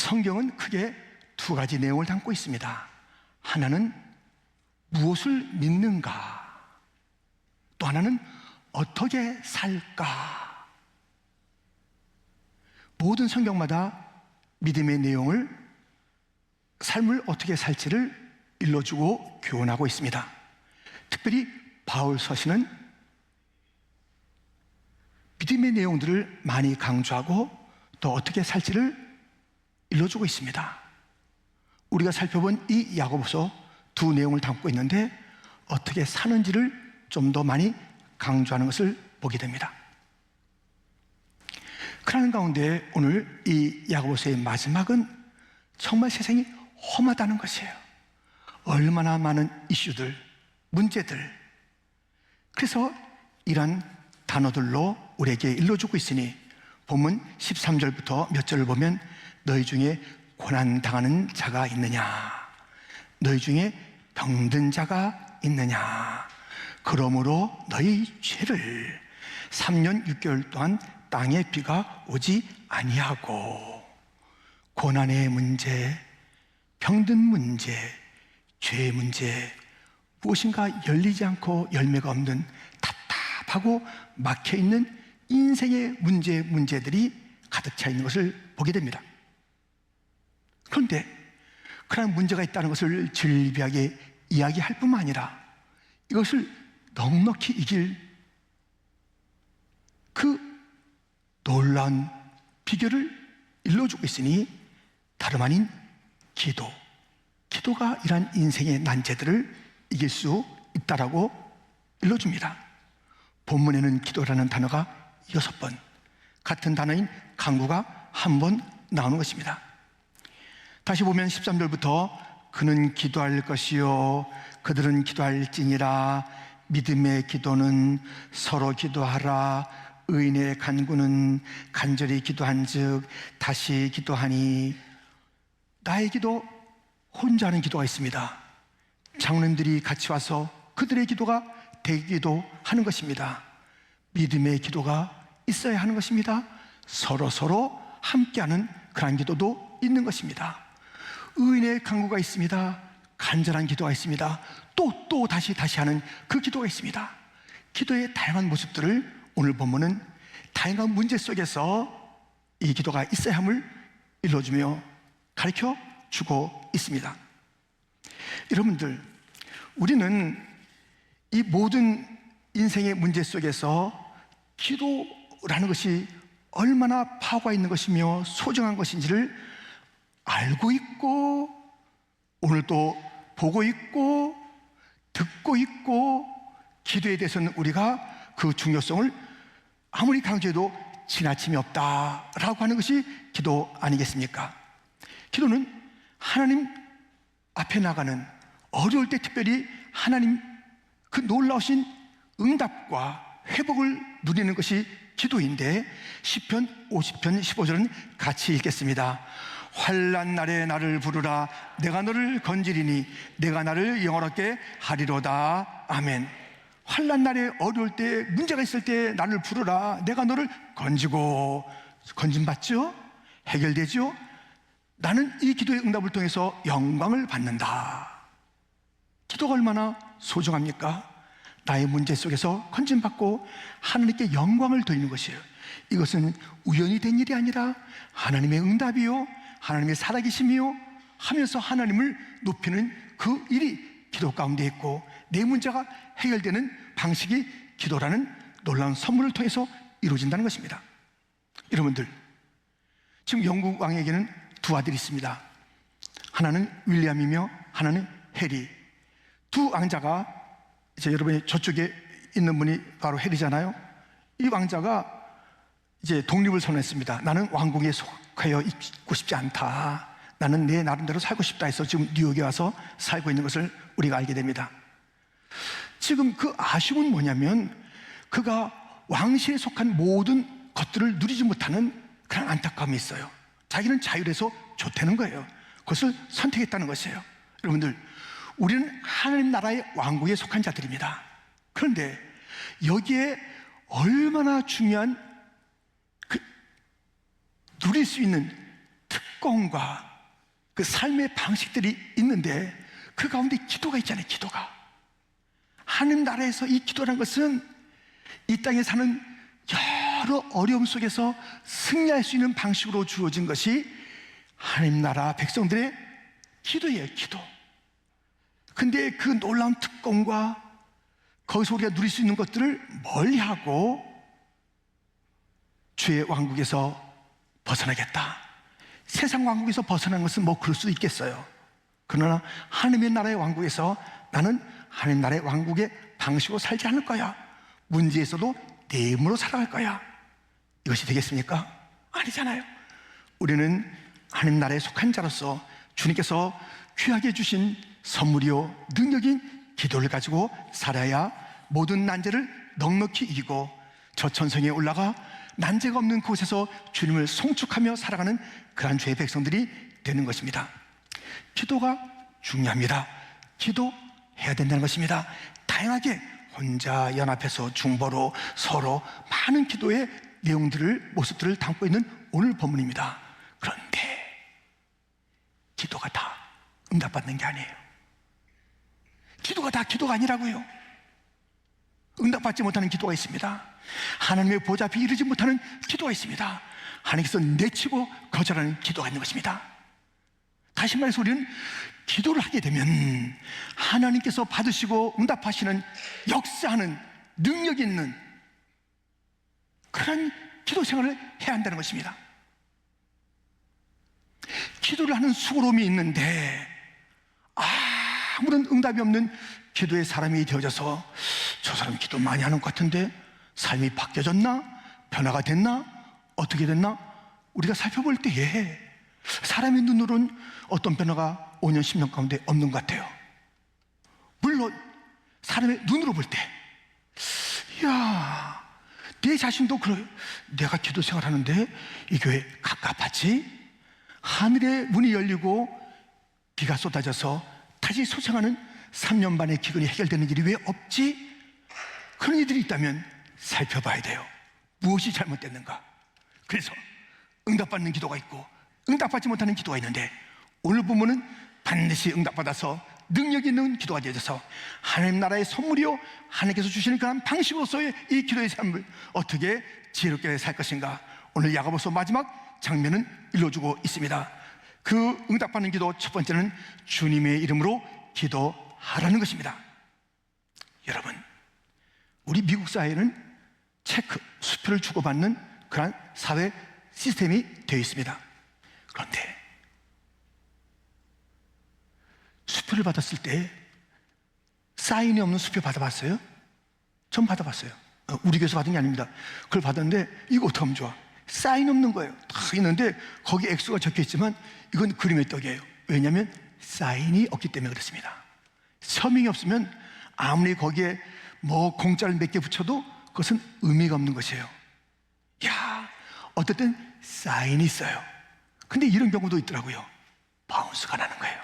성경은 크게 두 가지 내용을 담고 있습니다. 하나는 무엇을 믿는가, 또 하나는 어떻게 살까. 모든 성경마다 믿음의 내용을, 삶을 어떻게 살지를 일러주고 교훈하고 있습니다. 특별히 바울 서신은 믿음의 내용들을 많이 강조하고 또 어떻게 살지를 일러주고 있습니다. 우리가 살펴본 이 야고보서 두 내용을 담고 있는데 어떻게 사는지를 좀 더 많이 강조하는 것을 보게 됩니다. 그러는 가운데 오늘 이 야고보서의 마지막은 정말 세상이 험하다는 것이에요. 얼마나 많은 이슈들, 문제들. 그래서 이런 단어들로 우리에게 일러주고 있으니 본문 13절부터 몇 절을 보면 너희 중에 고난당하는 자가 있느냐, 너희 중에 병든 자가 있느냐, 그러므로 너희 죄를 3년 6개월 동안 땅에 비가 오지 아니하고. 고난의 문제, 병든 문제, 죄의 문제, 무엇인가 열리지 않고 열매가 없는 답답하고 막혀있는 인생의 문제들이 가득 차 있는 것을 보게 됩니다. 그런데 그런 문제가 있다는 것을 즐비하게 이야기할 뿐만 아니라 이것을 넉넉히 이길 그 놀라운 비결을 일러주고 있으니 다름 아닌 기도가 이러한 인생의 난제들을 이길 수 있다라고 일러줍니다. 본문에는 기도라는 단어가 6번, 같은 단어인 간구가 1번 나오는 것입니다. 다시 보면 13절부터 그는 기도할 것이요 그들은 기도할지니라. 믿음의 기도는 서로 기도하라. 의인의 간구는 간절히 기도한즉 다시 기도하니. 나의 기도, 혼자 하는 기도가 있습니다. 장로님들이 같이 와서 그들의 기도가 되기도 하는 것입니다. 믿음의 기도가 있어야 하는 것입니다. 서로 함께하는 그런 기도도 있는 것입니다. 의인의 간구가 있습니다. 간절한 기도가 있습니다. 또 다시 하는 그 기도가 있습니다. 기도의 다양한 모습들을 오늘 본문은 다양한 문제 속에서 이 기도가 있어야 함을 일러주며 가르쳐 주고 있습니다. 여러분들, 우리는 이 모든 인생의 문제 속에서 기도라는 것이 얼마나 파워가 있는 것이며 소중한 것인지를 알고 있고, 오늘 또 보고 있고 듣고 있고, 기도에 대해서는 우리가 그 중요성을 아무리 강조해도 지나침이 없다라고 하는 것이 기도 아니겠습니까? 기도는 하나님 앞에 나가는, 어려울 때 특별히 하나님 그 놀라우신 응답과 회복을 누리는 것이 기도인데, 시편 50편 15절은 같이 읽겠습니다. 환난 날에 나를 부르라. 내가 너를 건지리니 내가 나를 영원하게 하리로다. 아멘. 환난 날에, 어려울 때, 문제가 있을 때 나를 부르라. 내가 너를 건지고. 건짐받죠? 해결되죠? 나는 이 기도의 응답을 통해서 영광을 받는다. 기도가 얼마나 소중합니까? 나의 문제 속에서 건짐받고 하나님께 영광을 돌리는 것이에요. 이것은 우연히 된 일이 아니라 하나님의 응답이요, 하나님의 살아계심이요 하면서 하나님을 높이는 그 일이 기도 가운데 있고, 내 문제가 해결되는 방식이 기도라는 놀라운 선물을 통해서 이루어진다는 것입니다. 여러분들, 지금 영국 왕에게는 두 아들이 있습니다. 하나는 윌리엄이며 하나는 해리. 두 왕자가, 이제 여러분이 저쪽에 있는 분이 바로 해리잖아요. 이 왕자가 이제 독립을 선언했습니다. 나는 왕궁에 속하여 있고 싶지 않다. 나는 내 나름대로 살고 싶다 해서 지금 뉴욕에 와서 살고 있는 것을 우리가 알게 됩니다. 지금 그 아쉬움은 뭐냐면, 그가 왕실에 속한 모든 것들을 누리지 못하는 그런 안타까움이 있어요. 자기는 자율해서 좋다는 거예요. 그것을 선택했다는 것이에요. 여러분들, 우리는 하나님 나라의 왕국에 속한 자들입니다. 그런데 여기에 얼마나 중요한 누릴 수 있는 특권과 그 삶의 방식들이 있는데 그 가운데 기도가 있잖아요. 기도가 하나님 나라에서 이 기도라는 것은 이 땅에 사는 여러 어려움 속에서 승리할 수 있는 방식으로 주어진 것이 하나님 나라 백성들의 기도예요. 기도. 근데 그 놀라운 특권과 거기서 우리가 누릴 수 있는 것들을 멀리하고 주의 왕국에서 벗어나겠다. 세상 왕국에서 벗어난 것은 뭐 그럴 수 있겠어요. 그러나 하나님의 나라의 왕국에서 나는 하나님 나라의 왕국의 방식으로 살지 않을 거야. 문제에서도 내 힘으로 살아갈 거야. 이것이 되겠습니까? 아니잖아요. 우리는 하나님 나라에 속한 자로서 주님께서 귀하게 주신 선물이요 능력인 기도를 가지고 살아야 모든 난제를 넉넉히 이기고 저 천성에 올라가 난제가 없는 곳에서 주님을 송축하며 살아가는 그러한 주의 백성들이 되는 것입니다. 기도가 중요합니다. 기도해야 된다는 것입니다. 다양하게 혼자 연합해서 중보로 서로 많은 기도의 내용들을 모습들을 담고 있는 오늘 본문입니다. 그런데 기도가 다 응답받는 게 아니에요. 기도가 다 기도가 아니라고요. 응답받지 못하는 기도가 있습니다. 하나님의 보좌 앞에 이르지 못하는 기도가 있습니다. 하나님께서 내치고 거절하는 기도가 있는 것입니다. 다시 말해서 우리는 기도를 하게 되면 하나님께서 받으시고 응답하시는 역사하는 능력 있는 그런 기도 생활을 해야 한다는 것입니다. 기도를 하는 수고로움이 있는데 아무런 응답이 없는 기도의 사람이 되어져서 저 사람 기도 많이 하는 것 같은데 삶이 바뀌어졌나? 변화가 됐나? 어떻게 됐나? 우리가 살펴볼 때에 사람의 눈으로는 어떤 변화가 5년, 10년 가운데 없는 것 같아요. 물론 사람의 눈으로 볼 때 이야, 내 자신도 그래요. 내가 기도 생활하는데 이 교회 갑갑하지? 하늘의 문이 열리고 비가 쏟아져서 다시 소생하는 3년 반의 기근이 해결되는 일이 왜 없지? 그런 이들이 있다면 살펴봐야 돼요. 무엇이 잘못됐는가? 그래서 응답받는 기도가 있고 응답받지 못하는 기도가 있는데 오늘 본문은 반드시 응답받아서 능력 있는 기도가 되어져서 하나님 나라의 선물이요 하나님께서 주시는 그런 방식으로서의 이 기도의 삶을 어떻게 지혜롭게 살 것인가, 오늘 야고보서 마지막 장면은 일러주고 있습니다. 그 응답받는 기도 첫 번째는 주님의 이름으로 기도하라는 것입니다. 여러분, 우리 미국 사회는 체크, 수표를 주고받는 그런 사회 시스템이 되어 있습니다. 그런데 수표를 받았을 때 사인이 없는 수표 받아봤어요? 전 받아봤어요. 우리 교회에서 받은 게 아닙니다. 그걸 받았는데 이거 어떻게 하면 좋아? 사인 없는 거예요. 다 있는데 거기 액수가 적혀 있지만 이건 그림의 떡이에요. 왜냐하면 사인이 없기 때문에 그렇습니다. 서명이 없으면 아무리 거기에 뭐 공짜를 몇 개 붙여도 그것은 의미가 없는 것이에요. 야, 어떨 땐 사인이 있어요. 근데 이런 경우도 있더라고요. 바운스가 나는 거예요.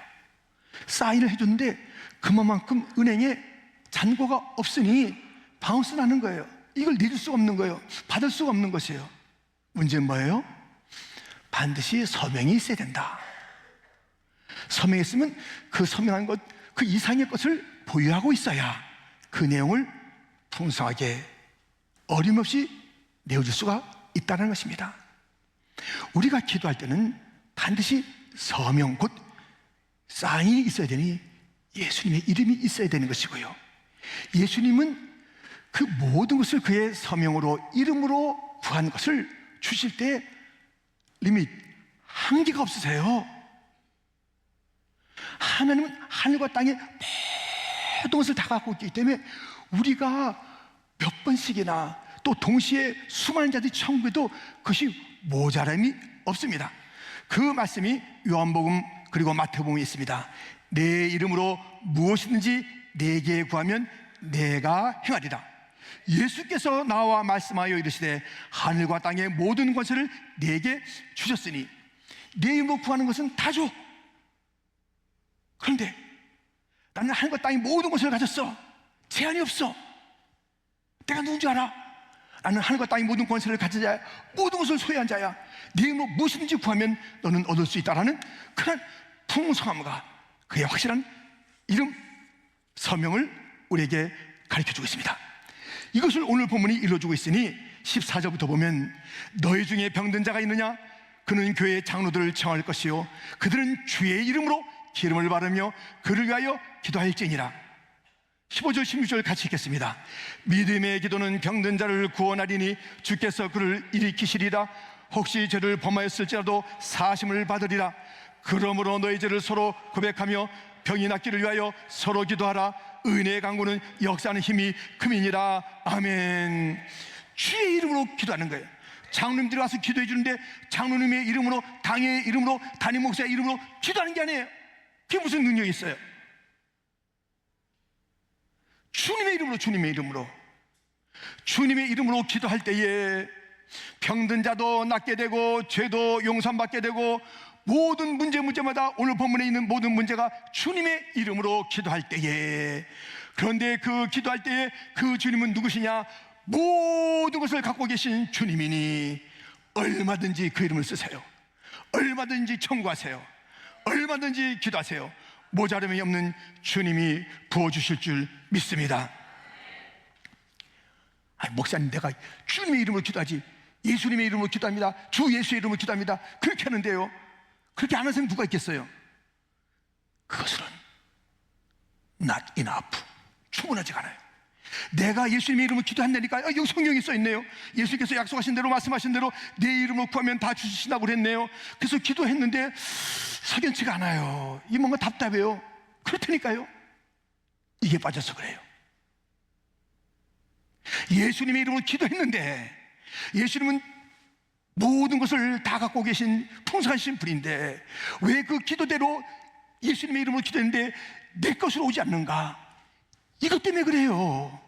사인을 해줬는데 그만큼 은행에 잔고가 없으니 바운스 나는 거예요. 이걸 내줄 수가 없는 거예요. 받을 수가 없는 것이에요. 문제는 뭐예요? 반드시 서명이 있어야 된다. 서명했으면 그 서명한 것, 그 이상의 것을 보유하고 있어야 그 내용을 풍성하게 어림없이 내어줄 수가 있다는 것입니다. 우리가 기도할 때는 반드시 서명, 곧 사인이 있어야 되니 예수님의 이름이 있어야 되는 것이고요. 예수님은 그 모든 것을 그의 서명으로, 이름으로 구한 것을 주실 때 리밋, 한계가 없으세요. 하나님은 하늘과 땅의 모든 것을 다 갖고 있기 때문에 우리가 몇 번씩이나 또 동시에 수많은 자들이 천국에도 그것이 모자람이 없습니다. 그 말씀이 요한복음 그리고 마태복음에 있습니다. 내 이름으로 무엇이든지 내게 구하면 내가 행하리라. 예수께서 나와 말씀하여 이르시되 하늘과 땅의 모든 권세를 내게 주셨으니 내 이름으로 구하는 것은 다 줘. 그런데 나는 하늘과 땅의 모든 권세를 가졌어. 제한이 없어. 내가 누군지 알아? 나는 하늘과 땅의 모든 권세를 가진 자야, 모든 것을 소유한 자야, 네 이름으로 무엇이든지 구하면 너는 얻을 수 있다라는 그런 풍성함과 그의 확실한 이름 서명을 우리에게 가르쳐주고 있습니다. 이것을 오늘 본문이 일러주고 있으니 14절부터 보면 너희 중에 병든 자가 있느냐? 그는 교회의 장로들을 청할 것이요 그들은 주의 이름으로 기름을 바르며 그를 위하여 기도할지니라. 15절 16절 같이 읽겠습니다. 믿음의 기도는 병든 자를 구원하리니 주께서 그를 일으키시리라. 혹시 죄를 범하였을지라도 사심을 받으리라. 그러므로 너희 죄를 서로 고백하며 병이 낫기를 위하여 서로 기도하라. 은혜의 강구는 역사하는 힘이 금이니라. 아멘. 주의 이름으로 기도하는 거예요. 장로님들이 와서 기도해 주는데 장로님의 이름으로, 당의 이름으로, 담임 목사의 이름으로 기도하는 게 아니에요. 그게 무슨 능력이 있어요? 주님의 이름으로, 주님의 이름으로, 주님의 이름으로 기도할 때에 병든 자도 낫게 되고 죄도 용서받게 되고 모든 문제마다 오늘 본문에 있는 모든 문제가 주님의 이름으로 기도할 때에, 그런데 그 기도할 때에 그 주님은 누구시냐? 모든 것을 갖고 계신 주님이니 얼마든지 그 이름을 쓰세요. 얼마든지 청구하세요. 얼마든지 기도하세요. 모자람이 없는 주님이 부어주실 줄 믿습니다. 아니, 목사님, 내가 주님의 이름으로 기도하지, 예수님의 이름으로 기도합니다, 주 예수의 이름으로 기도합니다, 그렇게 하는데요, 그렇게 안 하는 사람이 누가 있겠어요? 그것은 not enough, 충분하지 않아요. 내가 예수님의 이름으로 기도한다니까. 여기 성경에 써있네요. 예수님께서 약속하신 대로, 말씀하신 대로 내 이름으로 구하면 다 주신다고 그랬네요. 그래서 기도했는데 석연치가 않아요. 이 뭔가 답답해요. 그렇다니까요. 이게 빠져서 그래요. 예수님의 이름으로 기도했는데, 예수님은 모든 것을 다 갖고 계신 풍성하신 분인데 왜 그 기도대로 예수님의 이름으로 기도했는데 내 것으로 오지 않는가? 이것 때문에 그래요.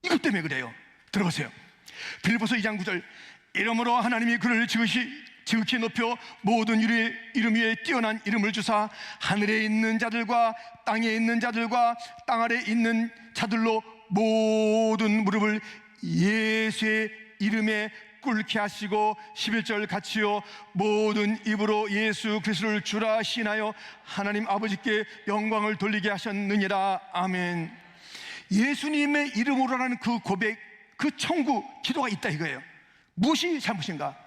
이것 때문에 그래요. 들어보세요. 빌립보서 2장 9절. 이러므로 하나님이 그를 지극히 높여 모든 이름 위에 뛰어난 이름을 주사 하늘에 있는 자들과 땅에 있는 자들과 땅 아래 있는 자들로 모든 무릎을 예수의 이름에 꿇게 하시고 11절 같이요 모든 입으로 예수 그리스도를 주라 시인하여 하나님 아버지께 영광을 돌리게 하셨느니라. 아멘. 예수님의 이름으로라는 그 고백, 그 청구, 기도가 있다 이거예요. 무엇이 잘못인가?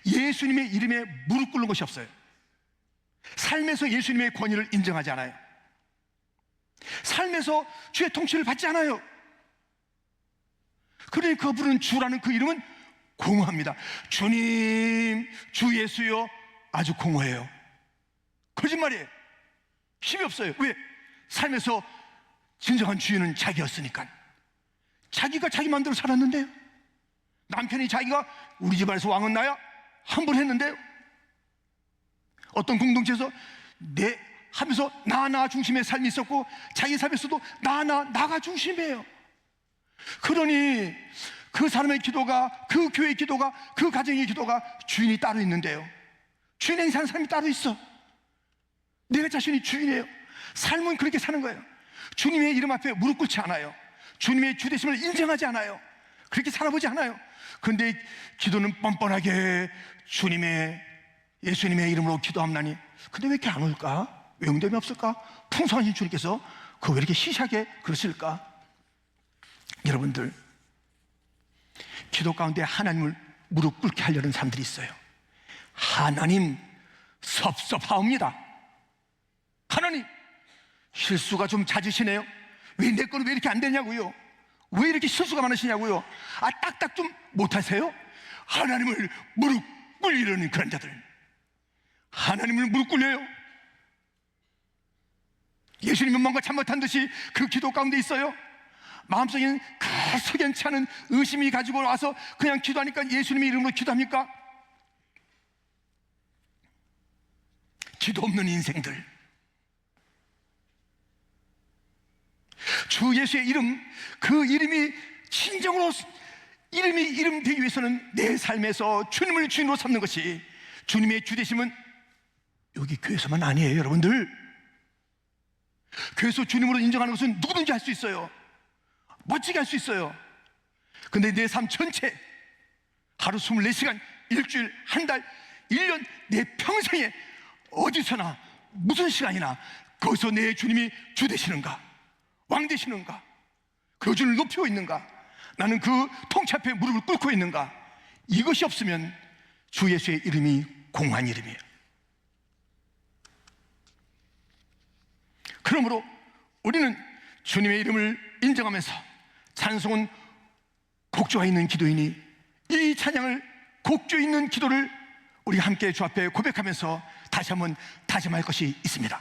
예수님의 이름에 무릎 꿇는 것이 없어요. 삶에서 예수님의 권위를 인정하지 않아요. 삶에서 주의 통치를 받지 않아요. 그러니 그 부르는 주라는 그 이름은 공허합니다. 주님, 주 예수요, 아주 공허해요. 거짓말이에요. 힘이 없어요. 왜? 삶에서 진정한 주인은 자기였으니까. 자기가 자기 마음대로 살았는데요. 남편이 자기가 우리 집안에서 왕은 나야 한 번 했는데요. 어떤 공동체에서 내 하면서 나 중심의 삶이 있었고 자기 삶에서도 나가 중심이에요. 그러니 그 사람의 기도가, 그 교회의 기도가, 그 가정의 기도가 주인이 따로 있는데요. 주인 행사하는 사람이 따로 있어. 내가 자신이 주인이에요. 삶은 그렇게 사는 거예요. 주님의 이름 앞에 무릎 꿇지 않아요. 주님의 주되심을 인정하지 않아요. 그렇게 살아보지 않아요. 그런데 기도는 뻔뻔하게 예수님의 이름으로 기도합나니, 근데 왜 이렇게 안 올까? 왜 응답이 없을까? 풍성하신 주님께서 왜 이렇게 시시하게 그러실까? 여러분들, 기도 가운데 하나님을 무릎 꿇게 하려는 사람들이 있어요. 하나님 섭섭하옵니다. 하나님 실수가 좀 잦으시네요. 왜 내 거는 왜 이렇게 안 되냐고요? 왜 이렇게 실수가 많으시냐고요? 딱딱 좀 못하세요? 하나님을 무릎 꿇리려는 그런 자들, 하나님을 무릎 꿇려요. 예수님은 뭔가 잘못한 듯이 그 기도 가운데 있어요. 마음속에는 그 석연치 않은 의심이 가지고 와서 그냥 기도하니까 예수님의 이름으로 기도합니까? 기도 없는 인생들. 주 예수의 이름, 그 이름이 진정으로 이름 되기 위해서는 내 삶에서 주님을 주인으로 삼는 것이, 주님의 주되심은 여기 교회에서만 아니에요. 여러분들, 교회에서 주님으로 인정하는 것은 누구든지 할 수 있어요. 멋지게 할 수 있어요. 근데 내 삶 전체, 하루 24시간, 일주일, 한 달, 1년, 내 평생에 어디서나 무슨 시간이나 거기서 내 주님이 주 되시는가, 왕 되시는가, 그 주를 높이고 있는가, 나는 그 통치 앞에 무릎을 꿇고 있는가, 이것이 없으면 주 예수의 이름이 공한 이름이에요. 그러므로 우리는 주님의 이름을 인정하면서 찬송은 곡조가 있는 기도이니 이 찬양을 곡조 있는 기도를 우리 함께 주 앞에 고백하면서 다시 한번 다짐할 것이 있습니다.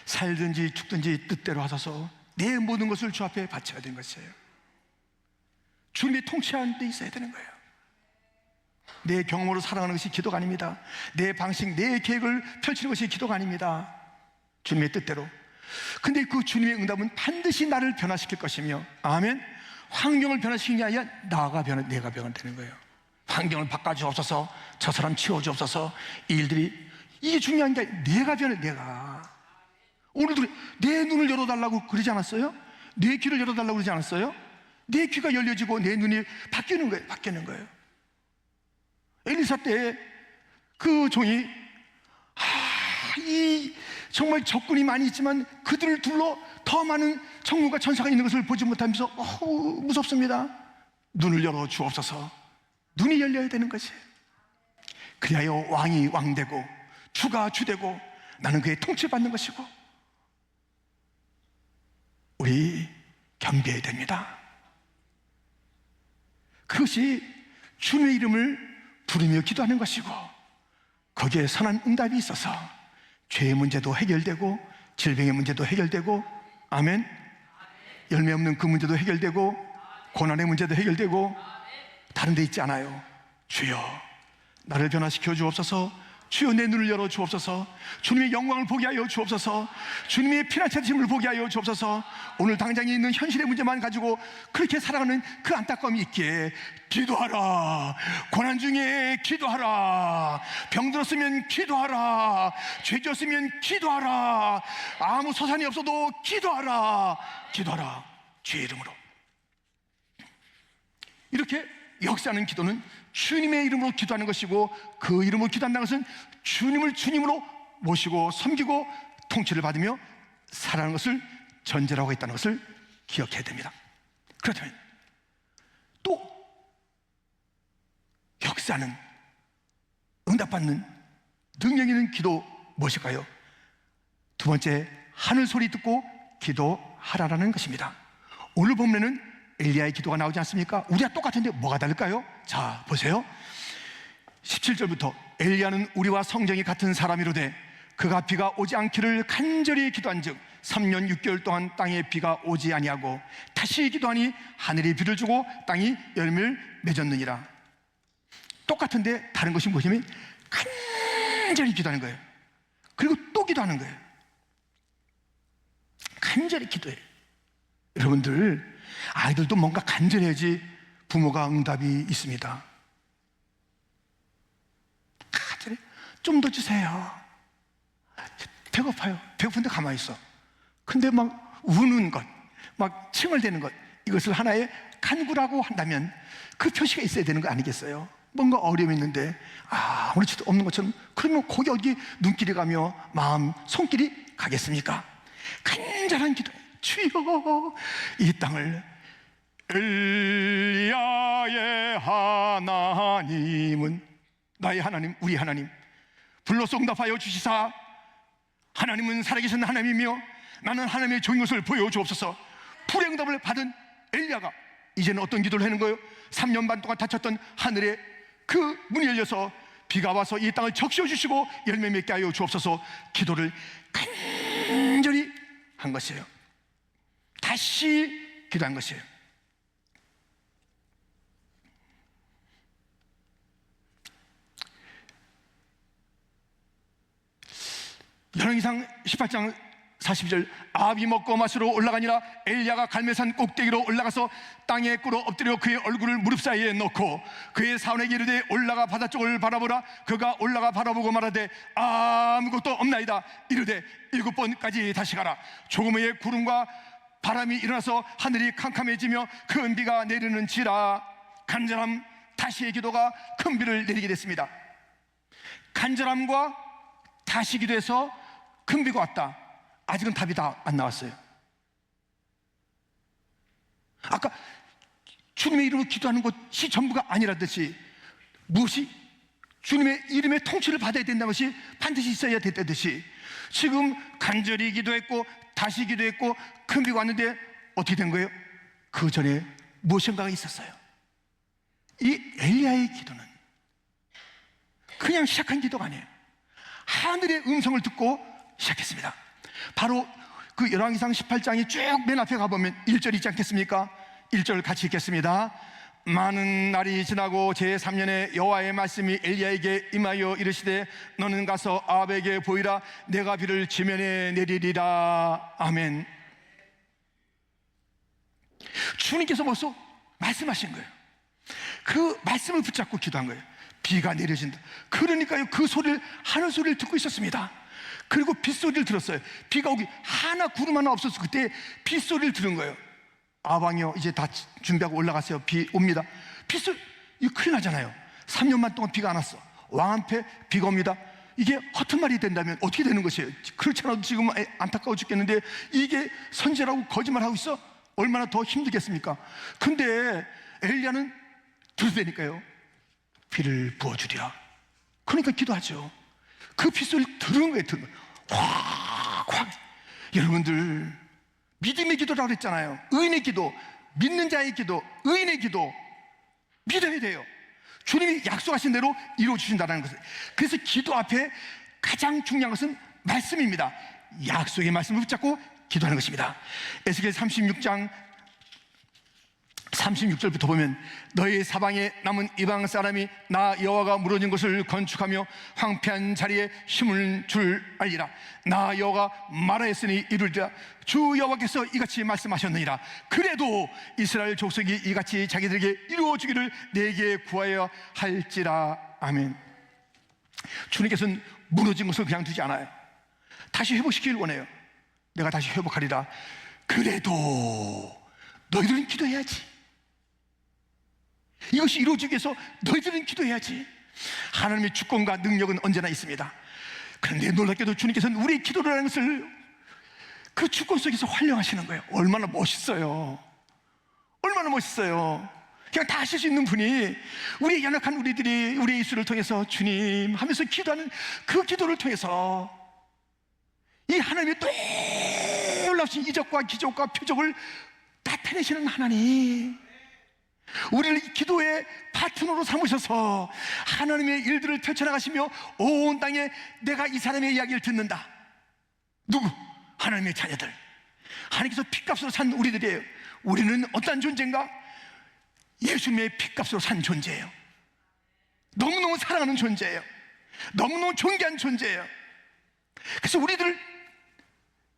살든지 죽든지 뜻대로 하소서. 내 모든 것을 주 앞에 바쳐야 되는 것이에요. 주님이 통치하는 데 있어야 되는 거예요. 내 경험으로 살아가는 것이 기도가 아닙니다. 내 방식, 내 계획을 펼치는 것이 기도가 아닙니다. 주님의 뜻대로. 근데 그 주님의 응답은 반드시 나를 변화시킬 것이며, 아멘. 환경을 변화시키는 게 아니라 내가 변화되는 거예요. 환경을 바꿔주옵소서, 저 사람 치워주옵소서, 이 일들이, 이게 중요한 게 아니라 내가 변해. 내가 오늘도 내 눈을 열어달라고 그러지 않았어요? 내 귀를 열어달라고 그러지 않았어요? 내 귀가 열려지고 내 눈이 바뀌는 거예요. 엘리사 때 그 종이 정말 적군이 많이 있지만 그들을 둘러 더 많은 천군과 천사가 있는 것을 보지 못하면서 무섭습니다. 눈을 열어 주옵소서. 눈이 열려야 되는 것이. 그리하여 왕이 왕되고 주가 주되고 나는 그의 통치받는 것이고, 우리 겸비해야 됩니다. 그것이 주님의 이름을 부르며 기도하는 것이고, 거기에 선한 응답이 있어서 죄의 문제도 해결되고 질병의 문제도 해결되고, 아멘. 열매 없는 그 문제도 해결되고 고난의 문제도 해결되고, 다른 데 있지 않아요. 주여 나를 변화시켜 주옵소서. 주여 내 눈을 열어 주옵소서. 주님의 영광을 보게 하여 주옵소서. 주님의 피난처 되심을 보게 하여 주옵소서. 오늘 당장에 있는 현실의 문제만 가지고 그렇게 살아가는 그 안타까움이 있기에 기도하라. 고난 중에 기도하라. 병들었으면 기도하라. 죄 지었으면 기도하라. 아무 소산이 없어도 기도하라. 기도하라. 주의 이름으로. 이렇게 역사하는 기도는 주님의 이름으로 기도하는 것이고, 그 이름으로 기도한다는 것은 주님을 주님으로 모시고 섬기고 통치를 받으며 살아가는 것을 전제로 하고 있다는 것을 기억해야 됩니다. 그렇다면 또 역사하는, 응답받는 능력 있는 기도 무엇일까요? 두 번째, 하늘 소리 듣고 기도하라라는 것입니다. 오늘 본문에는 엘리야의 기도가 나오지 않습니까? 우리가 똑같은데 뭐가 다를까요? 자, 보세요. 17절부터 엘리야는 우리와 성정이 같은 사람이로되 그가 비가 오지 않기를 간절히 기도한즉 3년 6개월 동안 땅에 비가 오지 아니하고 다시 기도하니 하늘이 비를 주고 땅이 열매를 맺었느니라. 똑같은데 다른 것이 뭐냐면 간절히 기도하는 거예요. 그리고 또 기도하는 거예요. 간절히 기도해. 여러분들, 아이들도 뭔가 간절해야지 부모가 응답이 있습니다. 간절히 좀 더 주세요. 배고파요. 배고픈데 가만히 있어. 근데 막 우는 것, 막 칭얼대는 것, 이것을 하나의 간구라고 한다면 그 표시가 있어야 되는 거 아니겠어요? 뭔가 어려움이 있는데 아무렇지도 없는 것처럼, 그러면 거기 어디 눈길이 가며 마음, 손길이 가겠습니까? 간절한 기도. 주여, 이 땅을 엘리야의 하나님은 나의 하나님, 우리 하나님 불러서 응답하여 주시사 하나님은 살아계신 하나님이며 나는 하나님의 종인 것을 보여주옵소서. 불의 응답을 받은 엘리야가 이제는 어떤 기도를 하는 거예요? 3년 반 동안 닫혔던 하늘에 그 문이 열려서 비가 와서 이 땅을 적셔 주시고 열매 맺게 하여 주옵소서. 기도를 간절히 한 것이에요. 다시 기도한 것이에요. 열왕기상 18장 42절 아합이 먹고 마시러 올라가니라 엘리야가 갈멜산 꼭대기로 올라가서 땅에 꿇어 엎드려 그의 얼굴을 무릎 사이에 넣고 그의 사원에게 이르되 올라가 바다 쪽을 바라보라. 그가 올라가 바라보고 말하되 아무것도 없나이다. 이르되 7번까지 다시 가라. 조금 후에 구름과 바람이 일어나서 하늘이 캄캄해지며 큰 비가 내리는지라. 간절함, 다시의 기도가 큰 비를 내리게 됐습니다. 간절함과 다시 기도해서 큰 비가 왔다. 아직은 답이 다 안 나왔어요. 아까 주님의 이름으로 기도하는 것이 전부가 아니라듯이 무엇이 주님의 이름의 통치를 받아야 된다는 것이 반드시 있어야 됐다듯이 지금 간절히 기도했고 다시 기도했고 큰 비가 왔는데 어떻게 된 거예요? 그 전에 무엇인가가 있었어요. 이 엘리야의 기도는 그냥 시작한 기도가 아니에요. 하늘의 음성을 듣고 시작했습니다. 바로 그 열왕기상 18장이 쭉 맨 앞에 가보면 1절 있지 않겠습니까? 1절 같이 읽겠습니다. 많은 날이 지나고 제3년에 여호와의 말씀이 엘리야에게 임하여 이르시되 너는 가서 아합에게 보이라. 내가 비를 지면에 내리리라. 아멘. 주님께서 벌써 말씀하신 거예요. 그 말씀을 붙잡고 기도한 거예요. 비가 내려진다. 그러니까요, 그 소리를, 하늘 소리를 듣고 있었습니다. 그리고 빗소리를 들었어요. 비가 오기 하나 구름 하나 없어서 그때 빗소리를 들은 거예요. 아방이요, 이제 다 준비하고 올라가세요. 비 옵니다. 빗소리, 이거 큰일 나잖아요. 3년만 동안 비가 안 왔어. 왕 앞에 비가 옵니다. 이게 허튼 말이 된다면 어떻게 되는 것이에요? 그렇지 않아도 지금 안타까워 죽겠는데 이게 선지라고 거짓말하고 있어? 얼마나 더 힘들겠습니까? 근데 엘리야는 들으니까요, 비를 부어주리라. 그러니까 기도하죠. 그 빗소리를 들은 거예요. 들은 거예요. 확. 여러분들, 믿음의 기도라고 그랬잖아요. 의인의 기도, 믿는 자의 기도, 의인의 기도 믿어야 돼요. 주님이 약속하신 대로 이루어주신다는 것을. 그래서 기도 앞에 가장 중요한 것은 말씀입니다. 약속의 말씀을 붙잡고 기도하는 것입니다. 에스겔 36장 36절부터 보면 너희 사방에 남은 이방 사람이 나 여호와가 무너진 것을 건축하며 황폐한 자리에 힘을 줄 알리라. 나 여호와가 말하였으니 이루리라. 주 여호와께서 이같이 말씀하셨느니라. 그래도 이스라엘 족속이 이같이 자기들에게 이루어주기를 내게 구하여 할지라. 아멘. 주님께서는 무너진 것을 그냥 두지 않아요. 다시 회복시키길 원해요. 내가 다시 회복하리라. 그래도 너희들은 기도해야지. 이것이 이루어지기 위해서 너희들은 기도해야지. 하나님의 주권과 능력은 언제나 있습니다. 그런데 놀랍게도 주님께서는 우리의 기도를 하는 것을 그 주권 속에서 활용하시는 거예요. 얼마나 멋있어요. 얼마나 멋있어요. 그냥 다 하실 수 있는 분이 우리의 연약한 우리들이 우리의 입술을 통해서 주님 하면서 기도하는 그 기도를 통해서 이 하나님의 놀라우신 이적과 기적과 표적을 나타내시는 하나님, 우리를 기도의 파트너로 삼으셔서 하나님의 일들을 펼쳐나가시며 온 땅에 내가 이 사람의 이야기를 듣는다. 누구? 하나님의 자녀들, 하나님께서 핏값으로 산 우리들이에요. 우리는 어떤 존재인가? 예수님의 핏값으로 산 존재예요. 너무너무 사랑하는 존재예요. 너무너무 존귀한 존재예요. 그래서 우리들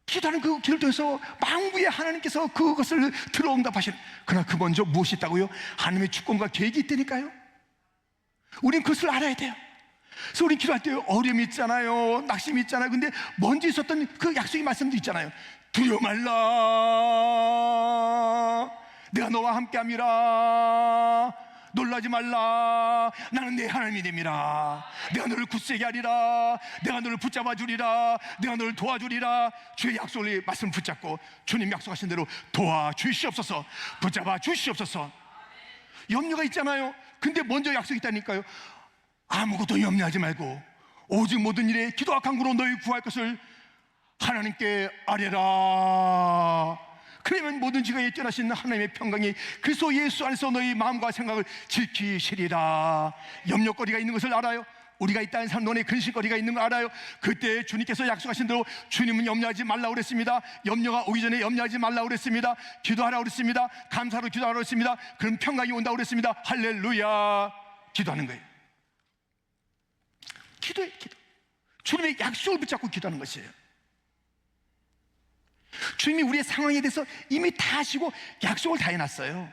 기도하는 그 길을 통해서 만구의 하나님께서 그것을 들어응답하시는, 그러나 그 먼저 무엇이 있다고요? 하나님의 주권과 계획이 있다니까요. 우린 그것을 알아야 돼요. 그래서 우리 기도할 때 어려움이 있잖아요, 낙심이 있잖아요. 근데 먼저 있었던 그 약속의 말씀도 있잖아요. 두려워 말라, 내가 너와 함께함이라, 놀라지 말라, 나는 내 하나님이 됨이라. 내가 너를 굳세게 하리라, 내가 너를 붙잡아 주리라, 내가 너를 도와주리라. 주의 약속을 말씀 붙잡고 주님 약속하신 대로 도와주시옵소서, 붙잡아 주시옵소서. 염려가 있잖아요. 근데 먼저 약속이 있다니까요. 아무것도 염려하지 말고 오직 모든 일에 기도와 간구로 너희 구할 것을 하나님께 아뢰라. 그러면 모든 지각에 뛰어나신 하나님의 평강이 그리스도 예수 안에서 너희 마음과 생각을 지키시리라. 염려거리가 있는 것을 알아요. 우리가 이 땅에 사는 동안에 근심거리가 있는 걸 알아요. 그때 주님께서 약속하신 대로 주님은 염려하지 말라고 그랬습니다. 염려가 오기 전에 염려하지 말라고 그랬습니다. 기도하라고 그랬습니다. 감사로 기도하라고 그랬습니다. 그럼 평강이 온다고 그랬습니다. 할렐루야. 기도하는 거예요. 기도해, 기도. 주님의 약속을 붙잡고 기도하는 것이에요. 주님이 우리의 상황에 대해서 이미 다 아시고 약속을 다 해놨어요.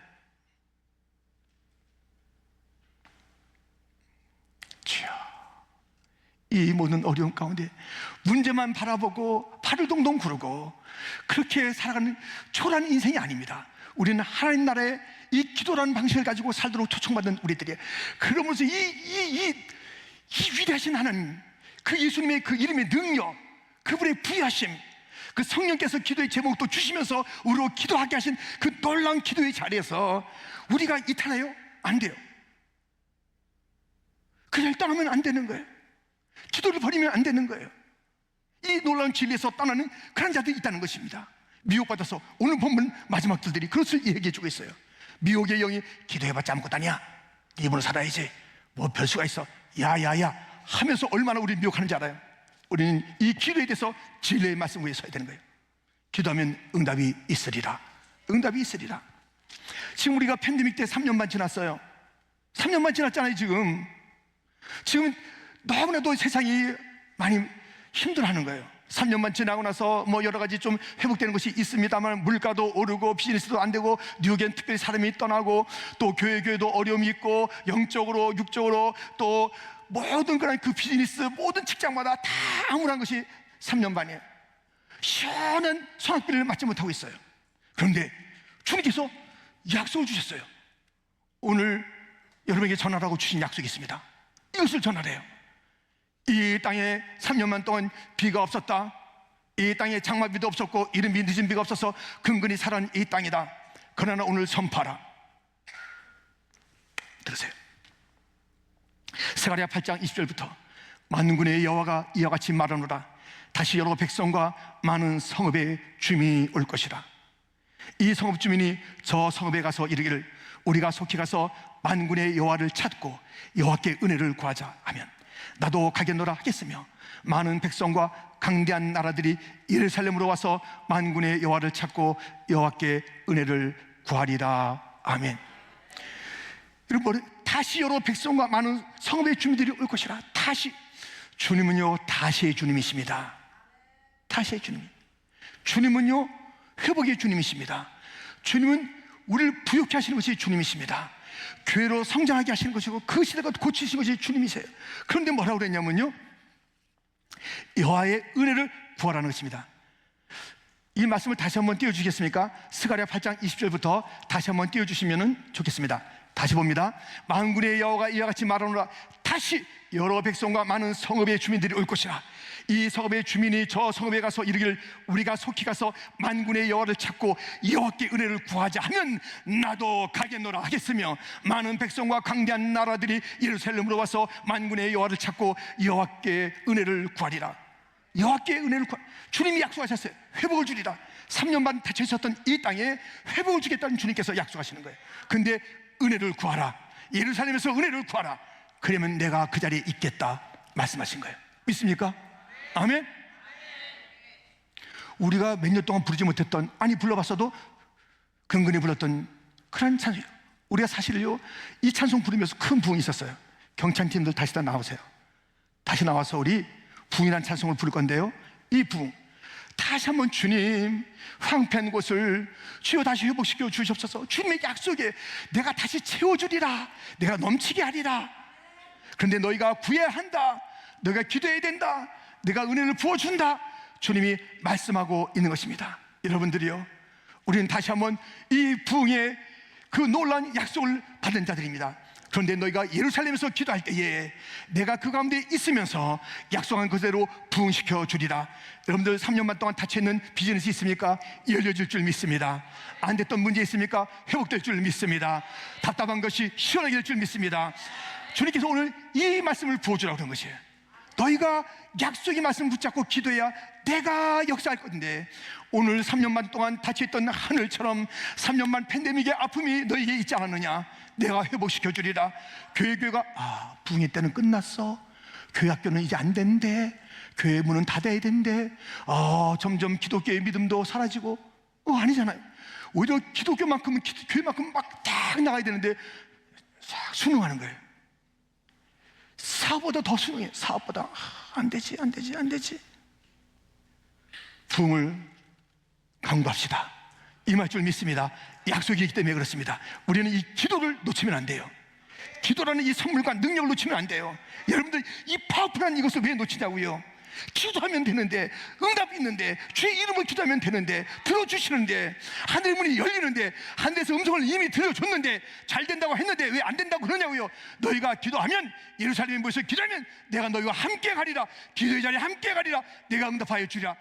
주여, 이 모든 어려움 가운데 문제만 바라보고 팔을 동동 구르고 그렇게 살아가는 초라한 인생이 아닙니다. 우리는 하나님 나라의 이 기도라는 방식을 가지고 살도록 초청받은 우리들이에요. 그러면서 이 위대하신 하나님, 그 예수님의 그 이름의 능력, 그분의 부유하심, 그 성령께서 기도의 제목도 주시면서 우리로 기도하게 하신 그 놀라운 기도의 자리에서 우리가 이탈해요? 안 돼요. 그냥 떠나면 안 되는 거예요. 기도를 버리면 안 되는 거예요. 이 놀라운 진리에서 떠나는 그런 자들이 있다는 것입니다. 미혹받아서 오늘 본문 마지막 들들이 그것을 얘기해 주고 있어요. 미혹의 영이 기도해봤자 아무것도 아니야, 네 입으로 살아야지, 뭐 별수가 있어, 야야야 하면서 얼마나 우리 미혹하는지 알아요? 우리는 이 기도에 대해서 진리의 말씀 위에 서야 되는 거예요. 기도하면 응답이 있으리라. 응답이 있으리라. 지금 우리가 팬데믹 때 3년만 지났어요. 3년만 지났잖아요. 지금 너무나도 세상이 많이 힘들어하는 거예요. 3년만 지나고 나서 뭐 여러 가지 좀 회복되는 것이 있습니다만 물가도 오르고 비즈니스도 안 되고 뉴욕엔 특별히 사람이 떠나고 또 교회도 어려움이 있고 영적으로 육적으로 또 모든 그런 그 비즈니스 모든 직장마다 다 암울한 것이 3년 반이에요. 시원한 소낙비를 맞지 못하고 있어요. 그런데 주님께서 약속을 주셨어요. 오늘 여러분에게 전하라고 주신 약속이 있습니다. 이것을 전하래요. 이 땅에 3년만 동안 비가 없었다. 이 땅에 장마비도 없었고 이른비 늦은 비가 없어서 근근히 살아난 이 땅이다. 그러나 오늘 선포하라. 들으세요. 스가랴 8장 20절부터 만군의 여호와가 이와 같이 말하노라. 다시 여러 백성과 많은 성읍의 주민이 올 것이라. 이 성읍 주민이 저 성읍에 가서 이르기를 우리가 속히 가서 만군의 여호와를 찾고 여호와께 은혜를 구하자 하면 나도 가겠노라 하겠으며 많은 백성과 강대한 나라들이 예루살렘으로 와서 만군의 여호와를 찾고 여호와께 은혜를 구하리라. 아멘. 여러분, 다시 여러 백성과 많은 성읍의 주민들이 올 것이라. 다시. 주님은요 다시의 주님이십니다. 다시의 주님. 주님은요 회복의 주님이십니다. 주님은 우리를 부욕케 하시는 것이 주님이십니다. 교회로 성장하게 하시는 것이고 그 시대가 고치시는 것이 주님이세요. 그런데 뭐라고 그랬냐면요, 여호와의 은혜를 구하라는 것입니다. 이 말씀을 다시 한번 띄워주시겠습니까? 스가랴 8장 20절부터 다시 한번 띄워주시면 좋겠습니다. 다시 봅니다. 만군의 여호와가 이와 같이 말하노라. 다시 여러 백성과 많은 성읍의 주민들이 올 것이라. 이 성읍의 주민이 저 성읍에 가서 이르기를 우리가 속히 가서 만군의 여호와를 찾고 여호와께 은혜를 구하자 하면 나도 가겠노라 하겠으며 많은 백성과 강대한 나라들이 예루살렘으로 와서 만군의 여호와를 찾고 여호와께 은혜를 구하리라. 여호와께 은혜를 구하. 주님이 약속하셨어요. 회복을 주리라. 3년 반 닫혀 있었던 이 땅에 회복을 주겠다는 주님께서 약속하시는 거예요. 근데 은혜를 구하라, 예루살렘에서 은혜를 구하라, 그러면 내가 그 자리에 있겠다 말씀하신 거예요. 믿습니까? 아멘. 우리가 몇 년 동안 부르지 못했던, 아니 불러봤어도 근근히 불렀던 그런 찬송, 우리가 사실요 이 찬송 부르면서 큰 부흥이 있었어요. 경찬팀들 다시 다 나오세요. 다시 나와서 우리 부흥이라는 찬송을 부를 건데요, 이 부흥 다시 한번 주님 황폐한 곳을 주여 다시 회복시켜 주시옵소서. 주님의 약속에 내가 다시 채워주리라, 내가 넘치게 하리라. 그런데 너희가 구해야 한다, 너희가 기도해야 된다, 내가 은혜를 부어준다, 주님이 말씀하고 있는 것입니다. 여러분들이요, 우리는 다시 한번 이 부흥의 그 놀라운 약속을 받은 자들입니다. 그런데 너희가 예루살렘에서 기도할 때에 내가 그 가운데 있으면서 약속한 그대로 부흥시켜 주리라. 여러분들 3년만 동안 닫혀있는 비즈니스 있습니까? 열려질 줄 믿습니다. 안 됐던 문제 있습니까? 회복될 줄 믿습니다. 답답한 것이 시원하게 될 줄 믿습니다. 주님께서 오늘 이 말씀을 부어주라고 그런 것이에요. 너희가 약속의 말씀을 붙잡고 기도해야 내가 역사할 건데, 오늘 3년만 동안 닫혀있던 하늘처럼 3년만 팬데믹의 아픔이 너희에게 있지 않았느냐? 내가 회복시켜 주리라. 교회가 부흥의 때는 끝났어, 교회 학교는 이제 안 된대, 교회 문은 닫아야 된대, 점점 기독교의 믿음도 사라지고, 아니잖아요. 오히려 기독교만큼은 교회만큼 막 딱 나가야 되는데 싹 순응하는 거예요. 사업보다 더 순응해. 사업보다 안 되지. 부흥을 강구합시다. 임할 줄 믿습니다. 약속이 있기 때문에 그렇습니다. 우리는 이 기도를 놓치면 안 돼요. 기도라는 이 선물과 능력을 놓치면 안 돼요. 여러분들 이 파워풀한 이것을 왜 놓치냐고요? 기도하면 되는데, 응답이 있는데, 주의 이름을 기도하면 되는데, 들어주시는데, 하늘의 문이 열리는데, 하늘에서 음성을 이미 들려줬는데, 잘 된다고 했는데 왜 안 된다고 그러냐고요? 너희가 기도하면, 예루살렘에 모여서 기도하면 내가 너희와 함께 가리라, 기도의 자리에 함께 가리라, 내가 응답하여 주리라.